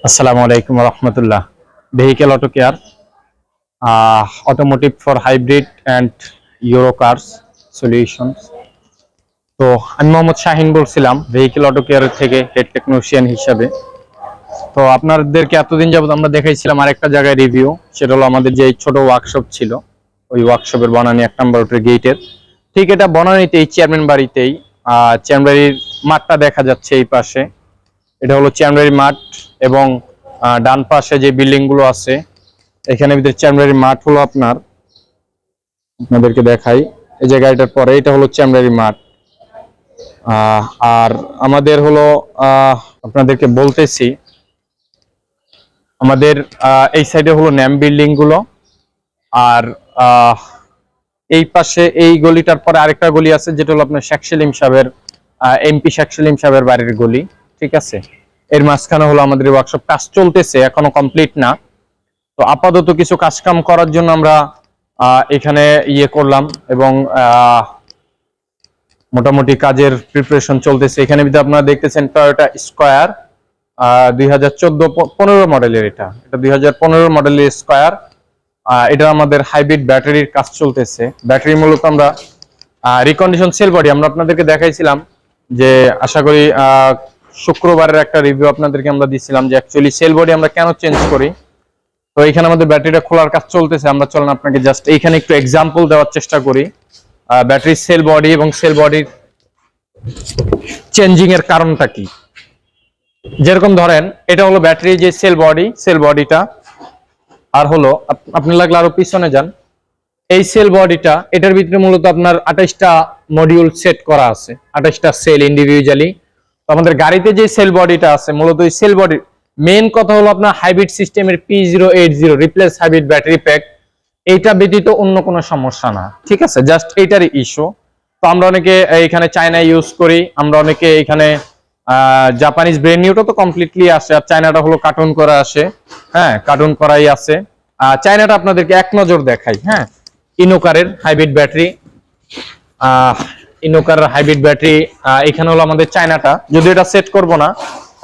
আসসালামু আলাইকুম রহমতুল্লাহ। Vehicle auto care, automotive for hybrid and euro cars solutions. তো আমি মোহাম্মদ শাহিন বলছিলাম ভেহিকেল অটো কেয়ারের থেকে হেড টেকনিশিয়ান হিসাবে। তো আপনাদেরকে এতদিন যাবত আমরা দেখাইছিলাম আরেকটা জায়গায় রিভিউ, সেটা হলো আমাদের যে ছোট ওয়ার্কশপ ছিল, ওই ওয়ার্কশপের বনানী 1 নম্বর রোডের গেটের ঠিক এটা বনানীতেই চেয়ারম্যান বাড়িতেই চেয়ারম্যান বাড়ির মাঠটা দেখা যাচ্ছে এই পাশে। এটা হলো চেয়ারম্যান বাড়ির মাঠ এবং ডান পাশে যে বিল্ডিং গুলো আছে এখানে ভিতরে চেয়ারম্যান বাড়ির মাঠ হলো আপনাদেরকে দেখাই। এই যে গাড়িটার পরে এটা হলো চেয়ারম্যান বাড়ির মাঠ। আর আমাদের হলো আপনাদেরকে বলতেছি আমাদের এই সাইডে হলো ন্যাম বিল্ডিং গুলো, আর এই পাশে এই গলিটার পরে আরেকটা গলি আছে যেটা হলো আপনার শেখ সেলিম সাহেবের এমপি শেখ সেলিম সাহেবের বাড়ির গলি, ঠিক আছে। এর মাঝখানে হলো আমাদের ওয়ার্কশপ, কাজ চলতেছে, এখনো কমপ্লিট না। তো আপাতত কিছু কাজ কাম করার জন্য আমরা এখানে করলাম এবং মোটামুটি কাজের প্রিপারেশন চলতেছে। এখানে আপনারা দেখতেছেন টয়োটা স্কয়ার 2014-15 মডেলের, এটা 2015 মডেলের স্কয়ার। এটা আমাদের হাইব্রিড ব্যাটারির কাজ চলতেছে। ব্যাটারি মূলত আমরা রিকন্ডিশন সেল বডি আমরা আপনাদেরকে দেখাইছিলাম, যে আশা করি শুক্রবারের একটা রিভিউ আপনাদেরকে আমরা দিছিলাম যে অ্যাকচুয়ালি সেল বডি আমরা কেন চেঞ্জ করি। তো এখানে আমাদের ব্যাটারিটা খোলার কাজ চলতেছে। আমরা চলেন আপনাকে জাস্ট এইখানে একটু এক্সাম্পল দেওয়ার চেষ্টা করি ব্যাটারি সেল বডি এবং সেল বডির চেঞ্জিং এর কারণটা কি। যেরকম ধরেন এটা হলো ব্যাটারি যে সেল বডিটা, আর হলো আপনি লাগলে আরো পিছনে যান, এই সেল বডিটা এটার ভিতরে মূলত আপনার 28টা মডিউল সেট করা আছে, 28টা সেল ইন্ডিভিজুয়ালি। তো আমাদের গাড়িতে যে সেল বডিটা আছে মূলত ওই সেল বডি মেইন কথা হলো আপনার হাইব্রিড সিস্টেমের P080 replace hybrid battery pack, এইটা ব্যতীত অন্য কোনো সমস্যা না, ঠিক আছে, জাস্ট এইটারই ইস্যু। তো আমরা অনেকে এখানে চায়না ইউজ করি, আমরা অনেকে এখানে জাপানিজ ব্র্যান্ড নিউটা তো কমপ্লিটলি আসে, আর চায়নাটা হলো কার্টুন করা আসে, হ্যাঁ কার্টুন করাই আছে। চায়নাটা আপনাদেরকে এক নজর দেখাই। হ্যাঁ, ইনোকারের হাইব্রিড ব্যাটারি, ইনোকারের হাইব্রিড ব্যাটারি এখানে হলো আমাদের চায়নাটা, যদি এটা সেট করব না,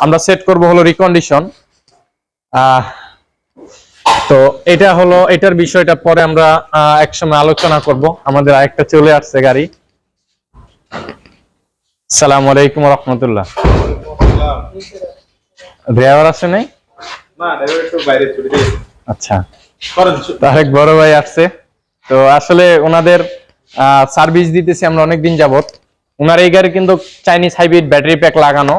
আমরা সেট করব হলো রিকন্ডিশন। তো এটা হলো এটার বিষয়টা পরে আমরা একসময় আলোচনা করব। আমাদের আরেকটা চলে আসছে গাড়ি। আসসালামু আলাইকুম রহমতুল্লাহ। ড্রাইভার আসে নাই? না, ড্রাইভার একটু বাইরে চলে গেছে। আচ্ছা, আরেক বড় ভাই আসছে। তো আসলে ওনাদের সার্ভিস দিতেছি আমরা অনেকদিন যাবত। ওনার এই গাড়ি কিন্তু চাইনিজ হাইব্রিড ব্যাটারি প্যাক লাগানো।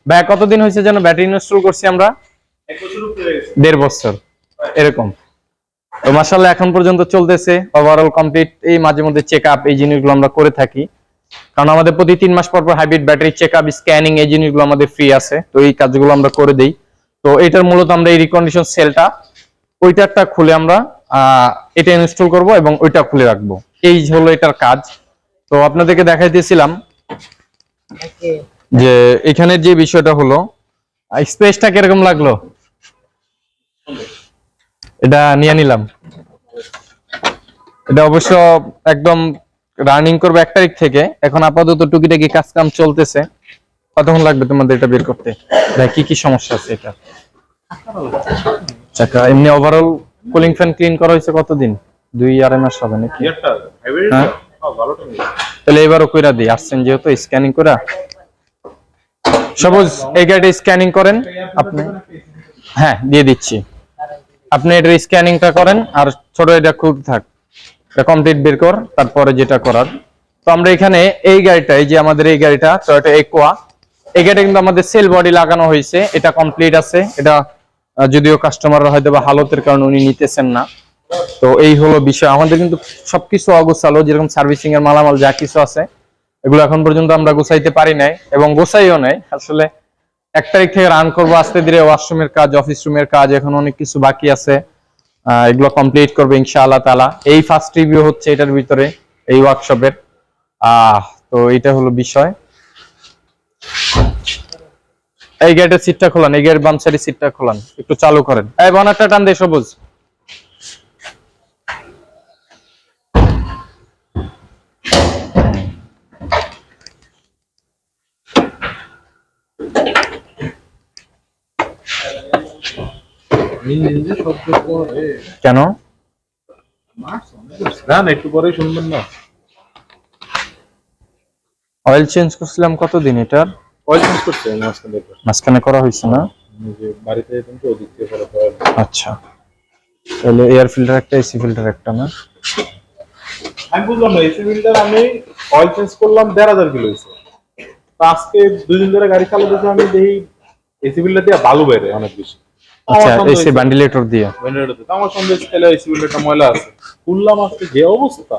ভাই কতদিন হয়েছে যেন ব্যাটারি ইনস্টল করছি আমরা? 1.5 বছর এরকম। তো মাশাআল্লাহ এখন পর্যন্ত চলতেছে, ওভারঅল কমপ্লিট। এই মাঝে মধ্যে চেক আপ এই জিনিসগুলো আমরা করে থাকি, কারণ আমাদের প্রতি 3 মাস পর পর hybrid battery check up, scanning এই জিনিসগুলো আমাদের ফ্রি আছে। তো এই কাজগুলো আমরা করে দেই। তো এটার মূলত আমরা এই রিকন্ডিশন সেলটা ওইটারটা খুলে আমরা এটা ইনস্টল করব এবং ওইটা খুলে রাখবো, এই হলো এটার কাজ। তো আপনাদেরকে দেখাইতেছিলাম যে এখানে যে বিষয়টা হলো স্পেসটা কিরকম লাগলো, এটা নিয়ে নিলাম। এটা অবশ্য একদম রানিং করবে 1 তারিখ থেকে, এখন আপাতত টুকিটাকি কাজ কাম চলতেছে। কতক্ষণ লাগবে তোমাদের এটা বের করতে? ভাই কি কি সমস্যা আছে এটা? চাকা এমনি ওভারঅল কুলিং ফ্যান ক্লিন করা হয়েছে কতদিন? 2-2.5 মাস হবে নাকি? হ্যাঁ, তাহলে এবারও কইরা দিই, আসছেন যেহেতু স্ক্যানিং করা। সপোজ এই গাড়িটা স্ক্যানিং করেন আপনি, হ্যাঁ দিয়ে দিচ্ছি, আপনি এটা স্ক্যানিংটা করেন আর ছোট এটা খুলতে থাক, এটা কমপ্লিট বের কর, তারপরে যেটা করার। তো আমরা এখানে এই গাড়িটা, এই যে আমাদের এই গাড়িটা টয়োটা একুয়া, এই গাড়িটা কিন্তু আমাদের সেল বডি লাগানো হয়েছে, এটা কমপ্লিট আছে। এটা যদিও কাস্টমাররা হয়তো বা হালতের কারণে উনি নিতেছেন না। তো এই হলো বিষয়, আমাদের কিন্তু সবকিছু অগোছালো, যেরকম সার্ভিসিং এর মালামাল যা কিছু আছে এগুলো এখন পর্যন্ত আমরা গোছাইতে পারি নাই এবং গোছাইও নাই। আসলে 1 তারিখ থেকে রান করবো আস্তে ধীরে, ওয়াশরুমের কাজ, অফিস রুমের কাজ, এখন অনেক কিছু বাকি আছে, এগুলো কমপ্লিট করবে ইনশাআল্লাহ তাআলা। এই ফার্স্ট রিভিউ হচ্ছে এটার ভিতরে এই ওয়ার্কশপের। তো এটা হলো বিষয়। এই গেটের সিটটা খোলান, এই গেটের বাম সাইডের সিটটা খোলান, একটু চালু করেন। এই বনারটা টান দে সবুজ। কেন? না না একটু পরেই শুনবেন না। অয়েল চেঞ্জ করছিলাম কতদিন এটার? অয়েল চেঞ্জ করতে মাঝখানে করা হয়েছে না? বাড়িতে যেতাম তো ওদিক থেকে করা হয়। আচ্ছা, তাহলে এয়ার ফিল্টার একটা, এসি ফিল্টার একটা না? আমি বুঝলাম না, এসি ফিল্টার আমি অয়েল চেঞ্জ করলাম 1,500 কিলো হয়েছে। আজকে 2 দিন ধরে গাড়ি চালাতেছি, আমি দেখি এসি ফিল্টার দিয়ে বালু বের অনেক বেশি। আচ্ছা, এসি ভেন্টিলেটর দিয়ে। আমার সন্দেহ ছিল এসি ফিল্টারটা ময়লা আছে। খুললাম আজকে যে অবস্থা,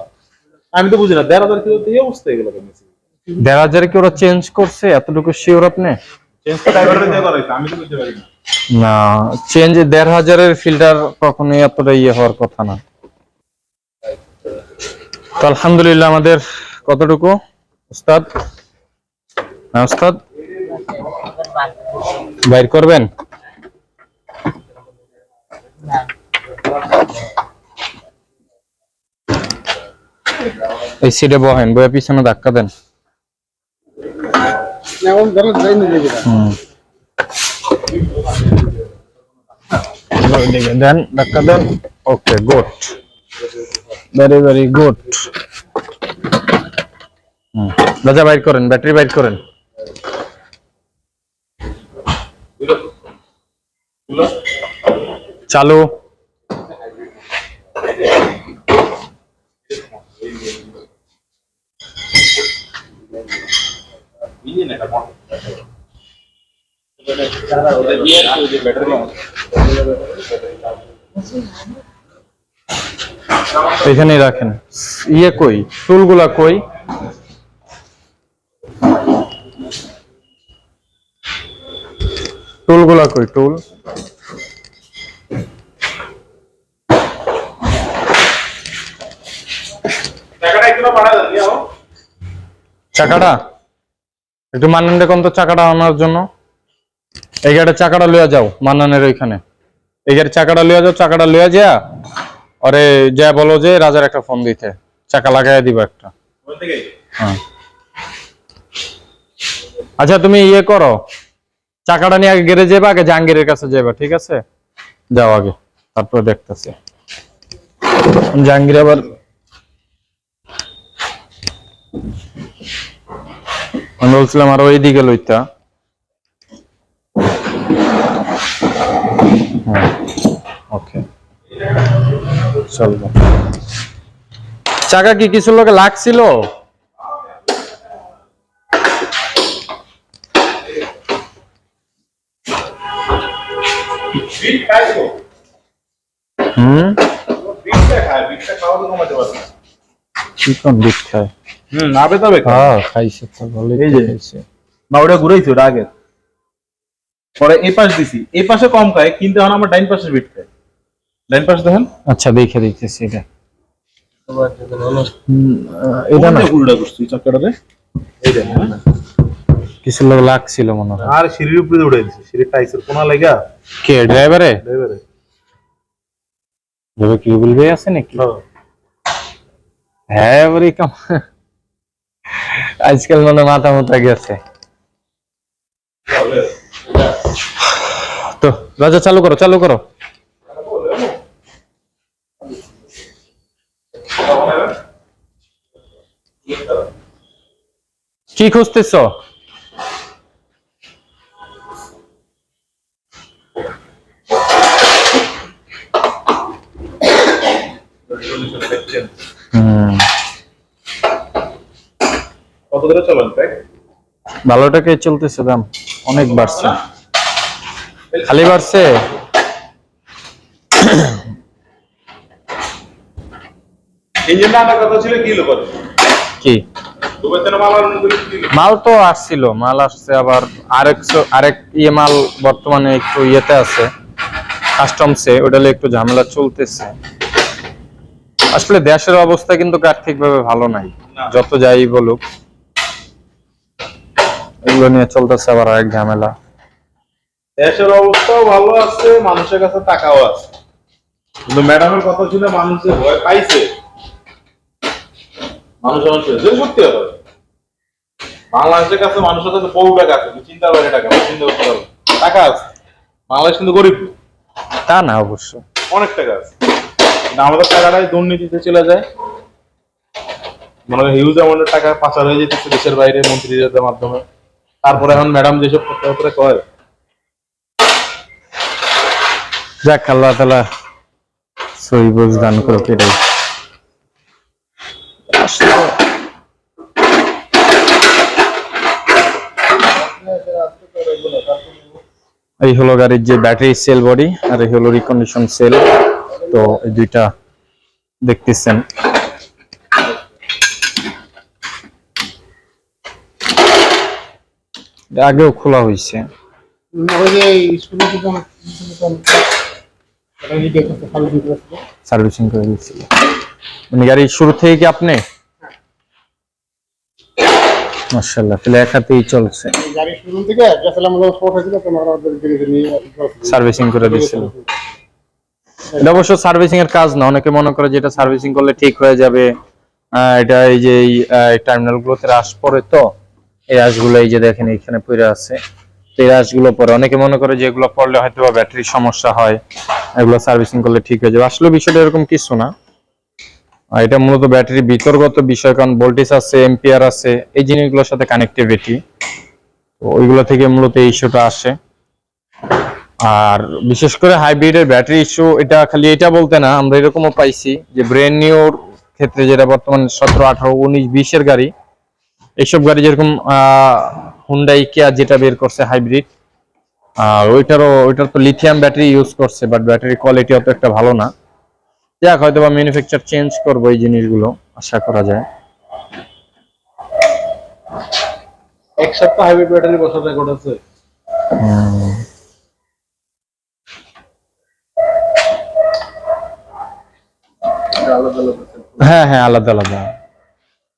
আমি তো বুঝি না 1,500 কিলো দিয়ে অবস্থা এগুলো কেন। 1,500 কি ওরা চেঞ্জ করছে এতটুকু শিওর আপনি? চেঞ্জ তো ড্রাইভারের দিয়ে করাইছে, আমি তো বুঝতে পারি না। না, চেঞ্জ 1,500 এর ফিল্টার কখনোই এতটা হওয়ার কথা না। তো আলহামদুলিল্লাহ আমাদের কতটুকু উস্তাদ? হ্যাঁ উস্তাদ, বাইর করবেন? এই সিটে বহেন, বয়ে পিছনে ধাক্কা দেন। দেন, ধাক্কা দেন। ওকে, গুড, ভেরি ভেরি গুড। রাজা বাইর করেন, ব্যাটারি বাইর করেন। চালু। এখানেই রাখেন। ইয়ে কই, টুলগুলা কই? টুলগুলা কই? টুল চাকাটা একটু মান্নান দেখুন তো, চাকাটা আনার জন্য। এই গাড়ির চাকাটা লইয়া যাও মান্নানের ওইখানে। এই গাড়ির চাকাটা লইয়া যাও, চাকাটা লইয়া যা আরে যা বলো যে রাজার একটা ফোন দিতে, চাকা লাগাই দিব একটা। হ্যাঁ, আচ্ছা তুমি ইয়ে করো, চাকাটা নিয়ে আগে গ্যারেজে যাবা, আগে জাহাঙ্গীরের কাছে যাবা, ঠিক আছে? যাও আগে, তারপর দেখতেছি। জাহাঙ্গীর আবার আমি বলছিলাম আরো এইদিকে লইতা। ওকে, চলবে। চাকা কি কিছু লোকে লাগছিল? চিকন বিট খায়। আবে তবে খাইছে তো ভালোই। এই যে না, ওটা ঘুরাইছি, ওটা আগে পরে এই পাশ দিছি, এই পাশে কম খায়, কিন্তু এখন আমার ডাইন পাশে বিট খায়। ডাইন পাশে দেখেন। আচ্ছা, দেখে দিতেছি এটা। এটা না উল্টা করছি চাকাটারে, এই দেখেন। কিছু লোক লাগছিল মনে হয়। আর সিঁড়ির উপরে উঠে দিছি, সিঁড়ির টাইসের কোনা লাগা। কে ড্রাইভারে? ড্রাইভারে ড্রাইভার কি বলবে আছে নাকি? হ্যাঁ, বলি কাম আজকাল মনে মাথা মতো গেছে। তো রাজা চালু করো, চালু করো। কি খুঁজতেছ? কত করে চলেন? ভালোটাকে চলতেছে, দাম অনেক বাড়ছে, খালি বাড়ছে। ইঞ্জিনটা আনার কথা ছিল, কি লোক কি দুবাই থেকে মাল আনবেন বলে কি লোক? মাল তো আসছিল, মাল আসছে আবার আরেক ইয়ে মাল বর্তমানে একটু ইয়েতে আছে, কাস্টমসে, ওটা একটু ঝামেলা চলতেছে। আসলে দেশের অবস্থা কিন্তু আর্থিক ভাবে ভালো নাই, যত যাই বলুক, এগুলো নিয়ে চলতেছে আবার আরেক ঝামেলা। দেশের অবস্থাও ভালো আছে, মানুষের কাছে টাকাও আছে, কিন্তু ম্যাডামের কথা ছিল মানুষ যে ভয় পাইছে, মানুষ সত্যি কথা। বাংলাদেশের কাছে মানুষের কাছে বহু টাকা আছে, চিন্তার বাইরে টাকা চিন্তা করতে পারবে, টাকা আছে, বাংলাদেশ কিন্তু গরিব। তা না অবশ্য, অনেক টাকা আছে। না আমাদের টাকাটাই দুর্নীতিতে চলে যায়, মনে হয় হিউজ অ্যামাউন্টের টাকা পাচার হয়ে যেতেছে দেশের বাইরে মন্ত্রীদের মাধ্যমে। তারপরে এখন ম্যাডাম যেসব কথাবার্তা কয়, যাক আল্লাহ তাআলা সহি বুঝ দান করুক। এটাই এই হলো গাড়ির যে ব্যাটারি সেল বডি, আর এই হলো রিকন্ডিশন সেল। তো এই দুইটা দেখতেছেন। আগেও খোলা হয়েছে, সার্ভিসিং করে দিয়েছিল। মানে গাড়ি শুরু থেকে কি আপনি? মাশাআল্লাহ, তাহলে এক হাতেই চলছে। গাড়ি শুরু থেকে গেছিলাম, শর্ট হয়েছিল, তোমার সার্ভিসিং করে দিয়েছিল। এটা অবশ্য সার্ভিসিং এর কাজ না, অনেকে মনে করে যেটা সার্ভিসিং করলে ঠিক হয়ে যাবে। এটা এই যে টার্মিনাল গুলোতে রাশ পড়ে, তো এই রাশগুলো এই যে দেখেন এখানে পড়ে আছে, তো এই রাশগুলো পড়ে। অনেকে মনে করে যে এগুলো পড়লে হয়তো বা ব্যাটারির সমস্যা হয়, এগুলো সার্ভিসিং করলে ঠিক হয়ে যাবে। আসলে বিষয়টা এরকম কিছু না। এটা মূলত ব্যাটারির বিতর্গত বিষয়, কারণ ভোল্টেজ আছে, এম্পিয়ার আছে, এই জিনিসগুলোর সাথে কানেক্টিভিটি, তো ওইগুলো থেকে মূলত এই ইস্যুটা আসে। আর বিশেষ করে হাইব্রিডের ব্যাটারি ইস্যু, এটা খালি এটা বলতে না, আমরা এরকমও পাইছি যে ব্র্যান্ড নিউর ক্ষেত্রে, যেটা বর্তমানে 17, 18, 19, 20 এর গাড়ি, এইসব গাড়ি যেরকম হুন্ডাই কিয়া যেটা বের করছে হাইব্রিড, ওইটার তো লিথিয়াম ব্যাটারি ইউজ করছে, বাট ব্যাটারি কোয়ালিটি অত একটা ভালো না। যাক, হয়তো বা ম্যানুফ্যাকচার চেঞ্জ করবো এই জিনিসগুলো, আশা করা যায়। এক সপ্তাহ হাইব্রিড ব্যাটারি বসার রেকর্ড আছে। হ্যাঁ হ্যাঁ, আলাদা আলাদা,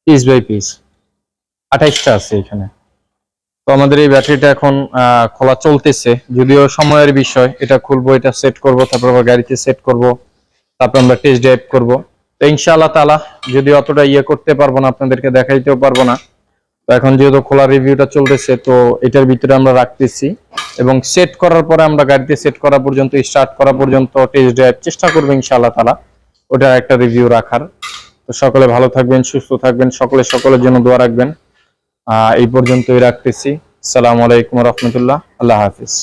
পিস বাই পিস 28টা আছে এখানে। তো আমাদের এই ব্যাটারিটা এখন খোলা চলতেছে, যদিও সময়ের বিষয়। এটা খুলবো, এটা সেট করব, তারপর আবার গাড়িতে সেট করব, তারপর আমরা টেস্ট ড্রাইভ করব। তো ইনশাআল্লাহ তাআলা, যদি অতটা করতে পারবো না, আপনাদেরকে দেখাইতেও পারবো না, তো এখন যেহেতু খোলা রিভিউটা চলতেছে, তো এটার ভিতরে আমরা রাখতেছি, এবং সেট করার পরে আমরা গাড়িতে সেট করা পর্যন্ত, স্টার্ট করা পর্যন্ত টেস্ট ড্রাইভ চেষ্টা করবো ইনশাআল্লাহ তাআলা ওটার একটা রিভিউ রাখার। তো সকলে ভালো থাকবেন, সুস্থ থাকবেন, সকলের জন্য দোয়া রাখবেন। এই পর্যন্তই রাখতেছি। আসসালামু আলাইকুম ওয়া রাহমাতুল্লাহ। আল্লাহ হাফেজ।